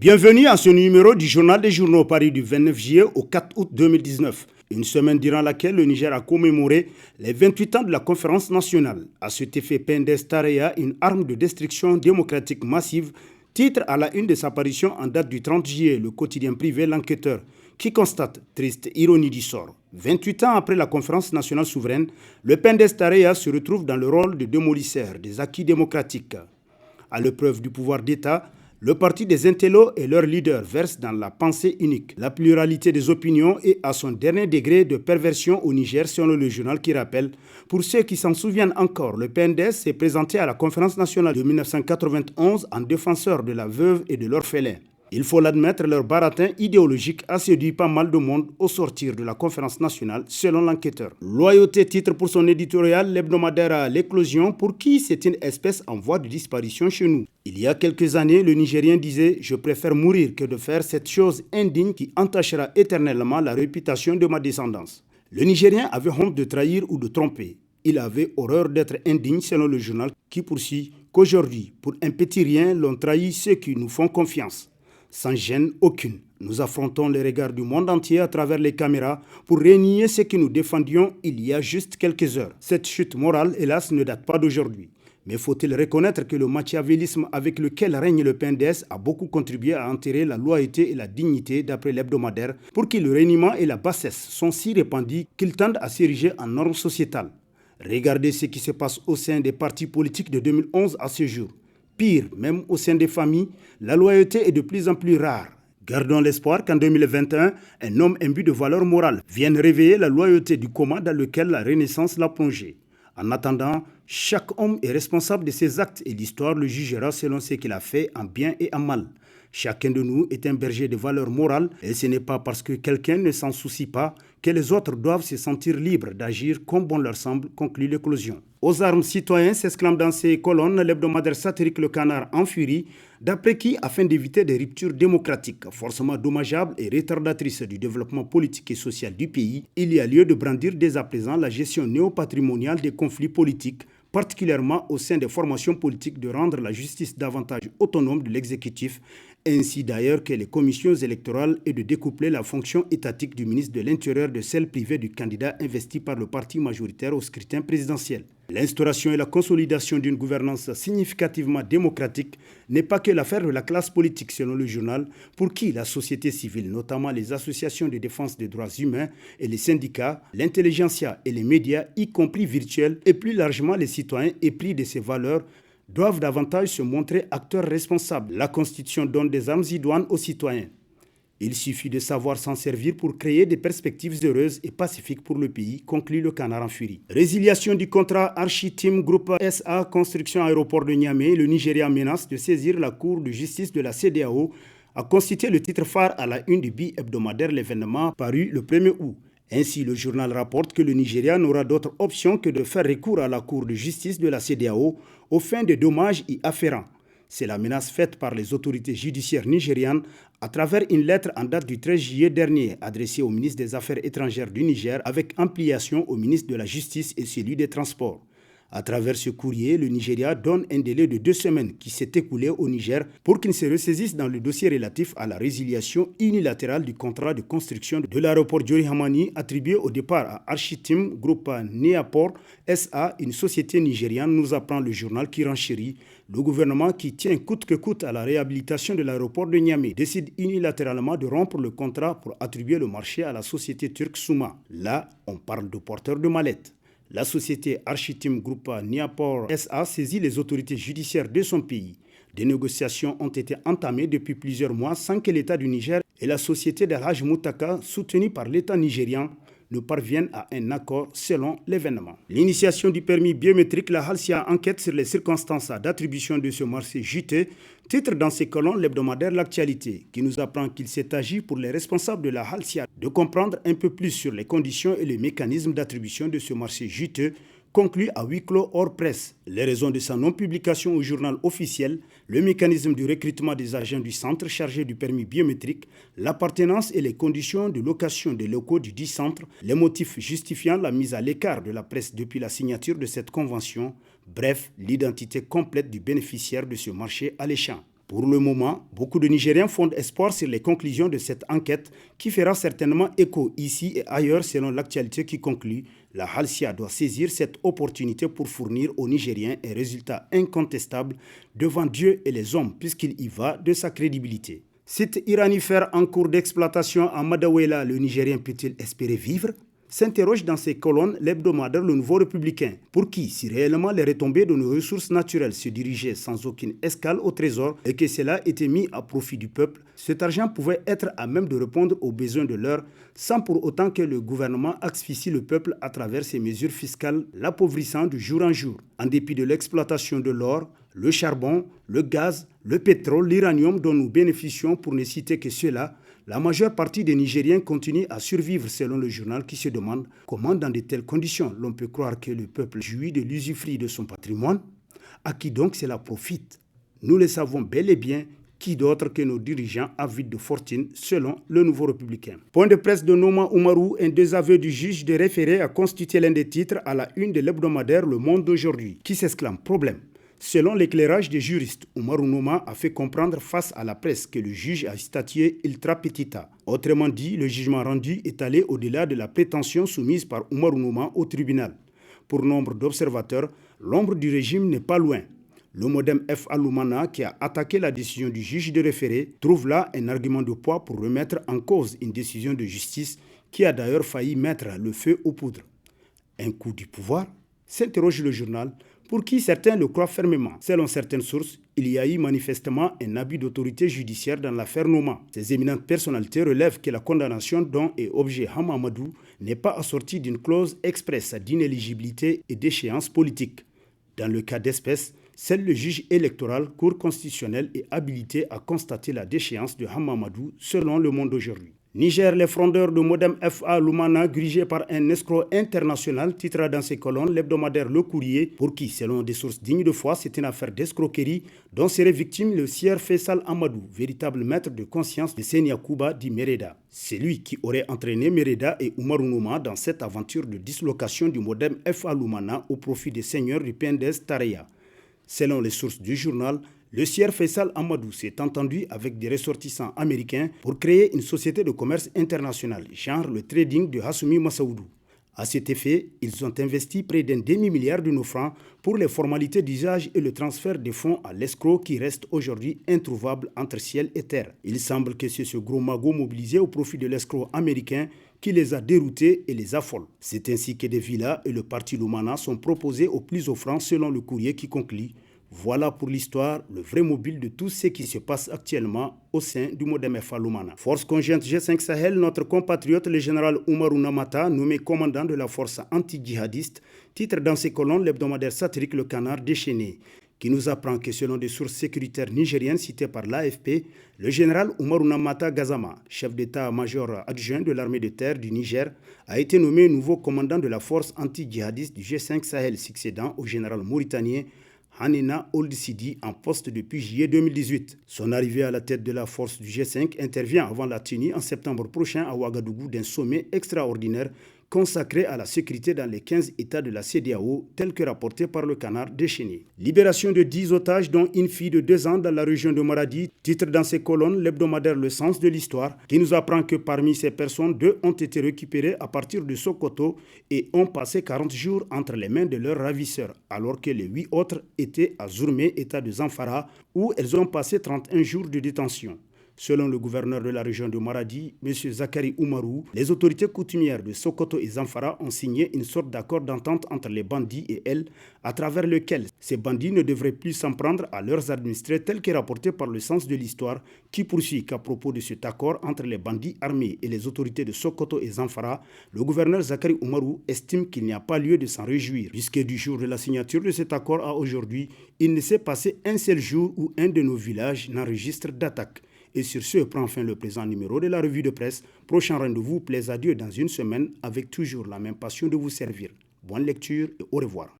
Bienvenue à ce numéro du Journal des journaux Paris du 29 juillet au 4 août 2019. Une semaine durant laquelle le Niger a commémoré les 28 ans de la conférence nationale. À cet effet, Pendes Tareya, une arme de destruction démocratique massive, titre à la une de sa parution en date du 30 juillet, le quotidien privé L'Enquêteur, qui constate, triste ironie du sort, 28 ans après la conférence nationale souveraine, le Pendes Tareya se retrouve dans le rôle de démolisseur des acquis démocratiques. À l'épreuve du pouvoir d'État, le parti des intellos et leurs leaders versent dans la pensée unique, la pluralité des opinions et à son dernier degré de perversion au Niger selon le journal qui rappelle. Pour ceux qui s'en souviennent encore, le PNDS s'est présenté à la conférence nationale de 1991 en défenseur de la veuve et de l'orphelin. Il faut l'admettre, leur baratin idéologique a séduit pas mal de monde au sortir de la conférence nationale, selon l'enquêteur. Loyauté titre pour son éditorial l'hebdomadaire à l'éclosion, pour qui c'est une espèce en voie de disparition chez nous. Il y a quelques années, le Nigérien disait « Je préfère mourir que de faire cette chose indigne qui entachera éternellement la réputation de ma descendance ». Le Nigérien avait honte de trahir ou de tromper. Il avait horreur d'être indigne selon le journal qui poursuit qu'aujourd'hui, pour un petit rien, l'on trahit ceux qui nous font confiance. Sans gêne aucune, nous affrontons les regards du monde entier à travers les caméras pour renier ce que nous défendions il y a juste quelques heures. Cette chute morale, hélas, ne date pas d'aujourd'hui. Mais faut-il reconnaître que le machiavélisme avec lequel règne le PNDS a beaucoup contribué à enterrer la loyauté et la dignité d'après l'hebdomadaire, pour qui le reniement et la bassesse sont si répandus qu'ils tendent à s'ériger en norme sociétale. Regardez ce qui se passe au sein des partis politiques de 2011 à ce jour. Pire, même au sein des familles, la loyauté est de plus en plus rare. Gardons l'espoir qu'en 2021, un homme imbu de valeurs morales vienne réveiller la loyauté du coma dans lequel la Renaissance l'a plongé. En attendant, chaque homme est responsable de ses actes et l'histoire le jugera selon ce qu'il a fait en bien et en mal. Chacun de nous est un berger de valeurs morales et ce n'est pas parce que quelqu'un ne s'en soucie pas que les autres doivent se sentir libres d'agir comme bon leur semble, conclut l'éclosion. Aux armes citoyens s'exclame dans ses colonnes l'hebdomadaire satirique Le Canard en furie, d'après qui, afin d'éviter des ruptures démocratiques forcément dommageables et retardatrices du développement politique et social du pays, il y a lieu de brandir dès à présent la gestion néopatrimoniale des conflits politiques, particulièrement au sein des formations politiques, de rendre la justice davantage autonome de l'exécutif, ainsi d'ailleurs que les commissions électorales, et de découpler la fonction étatique du ministre de l'Intérieur de celle privée du candidat investi par le parti majoritaire au scrutin présidentiel. L'instauration et la consolidation d'une gouvernance significativement démocratique n'est pas que l'affaire de la classe politique, selon le journal, pour qui la société civile, notamment les associations de défense des droits humains et les syndicats, l'intelligentsia et les médias, y compris virtuels, et plus largement les citoyens épris de ces valeurs, doivent davantage se montrer acteurs responsables. La Constitution donne des armes idoines aux citoyens. Il suffit de savoir s'en servir pour créer des perspectives heureuses et pacifiques pour le pays, conclut Le Canard en furie. Résiliation du contrat Archi-Team Group SA Construction Aéroport de Niamey, le Nigeria menace de saisir la Cour de justice de la CEDEAO, a constitué le titre phare à la une du bi-hebdomadaire L'événement paru le 1er août. Ainsi, le journal rapporte que le Nigeria n'aura d'autre option que de faire recours à la Cour de justice de la CEDEAO aux fins de dommages y afférents. C'est la menace faite par les autorités judiciaires nigérianes à travers une lettre en date du 13 juillet dernier adressée au ministre des Affaires étrangères du Niger avec ampliation au ministre de la Justice et celui des Transports. À travers ce courrier, le Nigeria donne un délai de 2 semaines qui s'est écoulé au Niger pour qu'il se ressaisisse dans le dossier relatif à la résiliation unilatérale du contrat de construction de l'aéroport Diori Hamani attribué au départ à Archi-Team Group Neaport SA, une société nigériane, nous apprend le journal qui renchérit. Le gouvernement qui tient coûte que coûte à la réhabilitation de l'aéroport de Niamey décide unilatéralement de rompre le contrat pour attribuer le marché à la société turque Souma. Là, on parle de porteurs de mallettes. La société Archi-Team Group Neaport SA saisit les autorités judiciaires de son pays. Des négociations ont été entamées depuis plusieurs mois sans que l'État du Niger et la société d'Al-Hajj Moutaka, soutenue par l'État nigérian, ne parviennent à un accord selon l'événement. L'initiation du permis biométrique, la Halcia enquête sur les circonstances d'attribution de ce marché juteux, titre dans ses colonnes l'hebdomadaire L'Actualité, qui nous apprend qu'il s'est agi pour les responsables de la Halcia de comprendre un peu plus sur les conditions et les mécanismes d'attribution de ce marché juteux, conclu à huis clos hors presse. Les raisons de sa non-publication au journal officiel, le mécanisme du recrutement des agents du centre chargé du permis biométrique, l'appartenance et les conditions de location des locaux du dit centre, les motifs justifiant la mise à l'écart de la presse depuis la signature de cette convention, bref, l'identité complète du bénéficiaire de ce marché alléchant. Pour le moment, beaucoup de Nigériens fondent espoir sur les conclusions de cette enquête qui fera certainement écho ici et ailleurs selon l'actualité qui conclut. La Halcia doit saisir cette opportunité pour fournir aux Nigériens un résultat incontestable devant Dieu et les hommes puisqu'il y va de sa crédibilité. Site iranifère en cours d'exploitation à Madawela, le Nigérien peut-il espérer vivre ? S'interroge dans ses colonnes l'hebdomadaire Le Nouveau Républicain, pour qui, si réellement les retombées de nos ressources naturelles se dirigeaient sans aucune escale au trésor et que cela était mis à profit du peuple, cet argent pouvait être à même de répondre aux besoins de l'heure sans pour autant que le gouvernement asphyxie le peuple à travers ses mesures fiscales, l'appauvrissant de jour en jour. En dépit de l'exploitation de l'or, le charbon, le gaz, le pétrole, l'uranium dont nous bénéficions pour ne citer que cela, la majeure partie des Nigériens continue à survivre selon le journal qui se demande comment dans de telles conditions l'on peut croire que le peuple jouit de l'usufruit de son patrimoine. À qui donc cela profite? Nous le savons bel et bien, qui d'autre que nos dirigeants avides de fortune selon Le Nouveau Républicain. Point de presse de Noma Oumarou, un désaveu du juge de référé a constitué l'un des titres à la une de l'hebdomadaire Le Monde d'aujourd'hui, qui s'exclame problème. Selon l'éclairage des juristes, Oumarou Noma a fait comprendre face à la presse que le juge a statué ultra petita. Autrement dit, le jugement rendu est allé au-delà de la prétention soumise par Oumarou Noma au tribunal. Pour nombre d'observateurs, l'ombre du régime n'est pas loin. Le modem F. Aloumana, qui a attaqué la décision du juge de référé, trouve là un argument de poids pour remettre en cause une décision de justice qui a d'ailleurs failli mettre le feu aux poudres. Un coup du pouvoir ? S'interroge le journal, pour qui certains le croient fermement. Selon certaines sources, il y a eu manifestement un abus d'autorité judiciaire dans l'affaire Noma. Ces éminentes personnalités relèvent que la condamnation dont est objet Hamamadou n'est pas assortie d'une clause expresse d'inéligibilité et d'échéance politique. Dans le cas d'espèce, seul le juge électoral, Cour constitutionnelle, est habilité à constater la déchéance de Hamamadou selon Le Monde d'aujourd'hui. Niger, les frondeurs de Modem FA Lumana, grigés par un escroc international, titre dans ses colonnes l'hebdomadaire Le Courrier, pour qui, selon des sources dignes de foi, c'est une affaire d'escroquerie dont serait victime le sieur Faisal Amadou, véritable maître de conscience de Seni Yacouba dit Mereda. C'est lui qui aurait entraîné Mereda et Oumarou Noma dans cette aventure de dislocation du Modem FA Lumana au profit des seigneurs du PNDS Tareya. Selon les sources du journal, le sieur Faisal Amadou s'est entendu avec des ressortissants américains pour créer une société de commerce international, genre le trading de Hassoumi Massaoudou. À cet effet, ils ont investi près d'un demi-milliard de nos francs pour les formalités d'usage et le transfert des fonds à l'escroc qui reste aujourd'hui introuvable entre ciel et terre. Il semble que c'est ce gros magot mobilisé au profit de l'escroc américain qui les a déroutés et les affole. C'est ainsi que des villas et le parti Lumana sont proposés au plus offrant selon le courrier qui conclut. Voilà pour l'histoire le vrai mobile de tout ce qui se passe actuellement au sein du Modem FA Lumana. Force conjointe G5 Sahel, notre compatriote le général Oumarou Namata, nommé commandant de la force anti-djihadiste, titre dans ses colonnes l'hebdomadaire satirique Le Canard déchaîné, qui nous apprend que selon des sources sécuritaires nigériennes citées par l'AFP, le général Oumarou Namata Gazama, chef d'état-major adjoint de l'armée de terre du Niger, a été nommé nouveau commandant de la force anti-djihadiste du G5 Sahel, succédant au général mauritanien Hanina Ould Sidi en poste depuis juillet 2018. Son arrivée à la tête de la force du G5 intervient avant la tenue en septembre prochain à Ouagadougou d'un sommet extraordinaire consacré à la sécurité dans les 15 États de la CEDEAO, tel que rapporté par le Canard déchaîné. Libération de 10 otages, dont une fille de 2 ans dans la région de Maradi, titre dans ses colonnes l'hebdomadaire Le Sens de l'Histoire, qui nous apprend que parmi ces personnes, 2 ont été récupérées à partir de Sokoto et ont passé 40 jours entre les mains de leurs ravisseurs, alors que les 8 autres étaient à Zourmé, État de Zamfara, où elles ont passé 31 jours de détention. Selon le gouverneur de la région de Maradi, M. Zakari Oumarou, les autorités coutumières de Sokoto et Zamfara ont signé une sorte d'accord d'entente entre les bandits et elles, à travers lequel ces bandits ne devraient plus s'en prendre à leurs administrés, tel qu'est rapporté par le Sens de l'Histoire, qui poursuit qu'à propos de cet accord entre les bandits armés et les autorités de Sokoto et Zamfara, le gouverneur Zakari Oumarou estime qu'il n'y a pas lieu de s'en réjouir, puisque du jour de la signature de cet accord à aujourd'hui, il ne s'est passé un seul jour où un de nos villages n'enregistre d'attaque. Et sur ce prend fin le présent numéro de la revue de presse. Prochain rendez-vous, plaise à Dieu dans une semaine avec toujours la même passion de vous servir. Bonne lecture et au revoir.